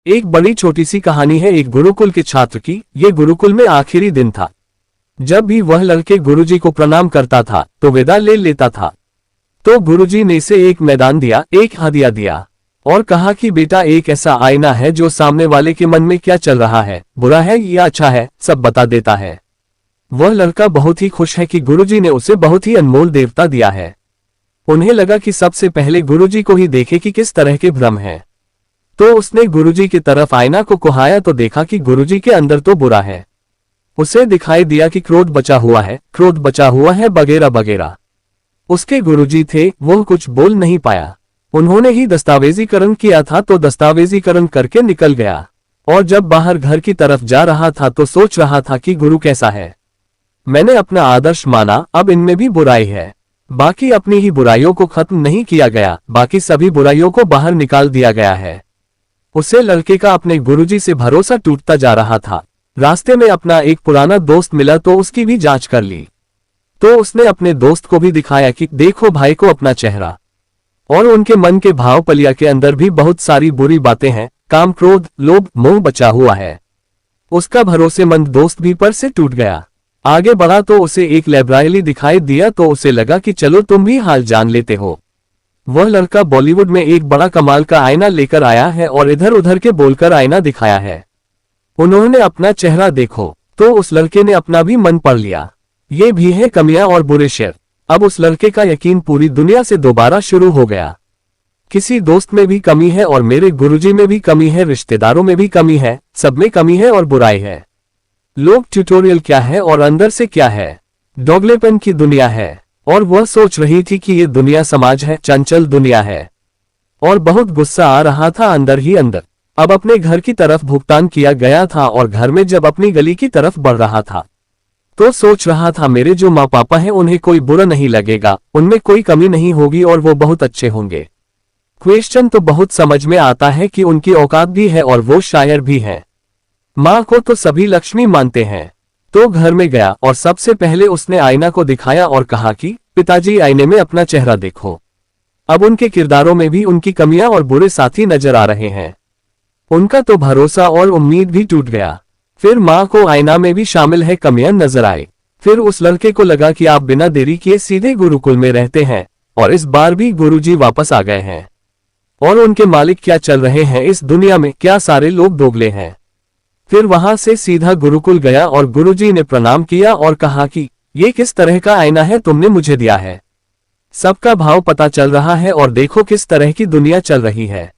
एक बड़ी छोटी सी कहानी है एक गुरुकुल के छात्र की। ये गुरुकुल में आखिरी दिन था। जब भी वह लड़के गुरुजी को प्रणाम करता था तो विदा ले लेता था। तो गुरुजी ने इसे एक मैदान दिया, एक हदिया दिया और कहा कि बेटा एक ऐसा आईना है जो सामने वाले के मन में क्या चल रहा है, बुरा है या अच्छा है, सब बता देता है। वह लड़का बहुत ही खुश है कि गुरुजी ने उसे बहुत ही अनमोल देवता दिया है। उन्हें लगा कि सबसे पहले गुरुजी को ही देखे कि किस तरह के भ्रम हैं। तो उसने गुरुजी की तरफ आईना को कुहाया तो देखा कि गुरुजी के अंदर तो बुरा है। उसे दिखाई दिया कि क्रोध बचा हुआ है वगैरह वगैरह। उसके गुरुजी थे, वो कुछ बोल नहीं पाया। उन्होंने ही दस्तावेजीकरण किया था तो दस्तावेजीकरण करके निकल गया और जब बाहर घर की तरफ जा रहा था तो सोच रहा था कि गुरु कैसा है। मैंने अपना आदर्श माना, अब इनमें भी बुराई है। बाकी अपनी ही बुराइयों को खत्म नहीं किया गया, बाकी सभी बुराइयों को बाहर निकाल दिया गया है। उसे लड़के का अपने गुरुजी से भरोसा टूटता जा रहा था। रास्ते में अपना एक पुराना दोस्त मिला तो उसकी भी जांच कर ली। तो उसने अपने दोस्त को भी दिखाया कि देखो भाई को अपना चेहरा और उनके मन के भाव पलिया के अंदर भी बहुत सारी बुरी बातें हैं, काम, क्रोध, लोभ, मोह बचा हुआ है। उसका भरोसेमंद दोस्त भी पर से टूट गया। आगे बढ़ा तो उसे एक लाइब्रेरी दिखाई दिया तो उसे लगा कि चलो तुम भी हाल जान लेते हो। वह लड़का बॉलीवुड में एक बड़ा कमाल का आईना लेकर आया है और इधर उधर के बोलकर आईना दिखाया है। उन्होंने अपना चेहरा देखो तो उस लड़के ने अपना भी मन पढ़ लिया। ये भी है कमियां और बुरे शेर। अब उस लड़के का यकीन पूरी दुनिया से दोबारा शुरू हो गया। किसी दोस्त में भी कमी है और मेरे गुरुजी में भी कमी है, रिश्तेदारों में भी कमी है, सब में कमी है और बुराई है। लोग ट्यूटोरियल क्या है और अंदर से क्या है, डोगलेपन की दुनिया है। और वह सोच रही थी कि ये दुनिया समाज है, चंचल दुनिया है और बहुत गुस्सा आ रहा था अंदर ही अंदर। अब अपने घर की तरफ भुगतान किया गया था और घर में जब अपनी गली की तरफ बढ़ रहा था तो सोच रहा था मेरे जो माँ पापा हैं उन्हें कोई बुरा नहीं लगेगा, उनमें कोई कमी नहीं होगी और वो बहुत अच्छे होंगे। क्वेश्चन तो बहुत समझ में आता है कि उनकी औकात भी है और वो शायर भी हैं। माँ को तो सभी लक्ष्मी मानते हैं। तो घर में गया और सबसे पहले उसने आईना को दिखाया और कहा कि पिताजी आईने में अपना चेहरा देखो। अब उनके किरदारों में भी उनकी कमियां और बुरे साथी नजर आ रहे हैं। उनका तो भरोसा और उम्मीद भी टूट गया। फिर माँ को आईना में भी शामिल है कमियां नजर आई। फिर उस लड़के को लगा कि आप बिना देरी किए सीधे गुरुकुल में रहते हैं और इस बार भी गुरुजी वापस आ गए हैं और उनके मालिक क्या चल रहे हैं इस दुनिया में, क्या सारे लोग दोगले हैं। फिर वहां से सीधा गुरुकुल गया और गुरुजी ने प्रणाम किया और कहा कि ये किस तरह का आईना है तुमने मुझे दिया है, सबका भाव पता चल रहा है और देखो किस तरह की दुनिया चल रही है।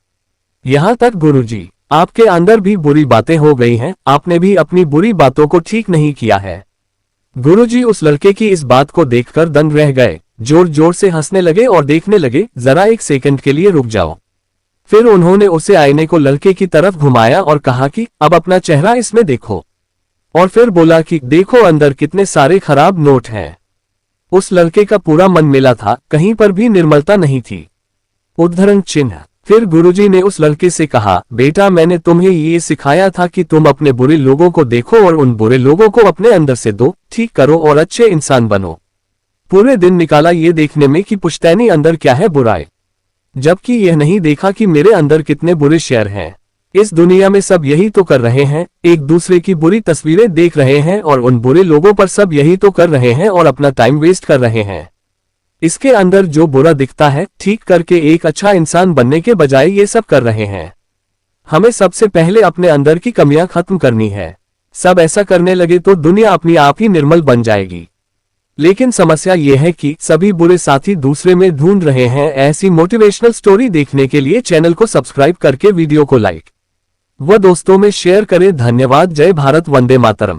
यहाँ तक गुरुजी, आपके अंदर भी बुरी बातें हो गई हैं, आपने भी अपनी बुरी बातों को ठीक नहीं किया है। गुरुजी उस लड़के की इस बात को देखकर दंग रह गए, जोर जोर से हंसने लगे और देखने लगे, जरा एक सेकंड के लिए रुक जाओ। फिर उन्होंने उसे आईने को लड़के की तरफ घुमाया और कहा कि अब अपना चेहरा इसमें देखो और फिर बोला कि देखो अंदर कितने सारे खराब नोट हैं। उस लड़के का पूरा मन मिला था, कहीं पर भी निर्मलता नहीं थी। उद्धरण चिन्ह। फिर गुरुजी ने उस लड़के से कहा, बेटा मैंने तुम्हें ये सिखाया था कि तुम अपने बुरे लोगों को देखो और उन बुरे लोगों को अपने अंदर से दो, ठीक करो और अच्छे इंसान बनो। पूरे दिन निकाला ये देखने में कि पुश्तैनी अंदर क्या है बुराई, जबकि यह नहीं देखा कि मेरे अंदर कितने बुरे शेर हैं। इस दुनिया में सब यही तो कर रहे हैं, एक दूसरे की बुरी तस्वीरें देख रहे हैं और उन बुरे लोगों पर सब यही तो कर रहे हैं और अपना टाइम वेस्ट कर रहे हैं। इसके अंदर जो बुरा दिखता है ठीक करके एक अच्छा इंसान बनने के बजाय ये सब कर रहे हैं। हमें सबसे पहले अपने अंदर की कमियां खत्म करनी है। सब ऐसा करने लगे तो दुनिया अपनी आप ही निर्मल बन जाएगी। लेकिन समस्या यह है कि सभी बुरे साथी दूसरे में ढूंढ रहे हैं। ऐसी मोटिवेशनल स्टोरी देखने के लिए चैनल को सब्सक्राइब करके वीडियो को लाइक व दोस्तों में शेयर करें। धन्यवाद। जय भारत, वंदे मातरम।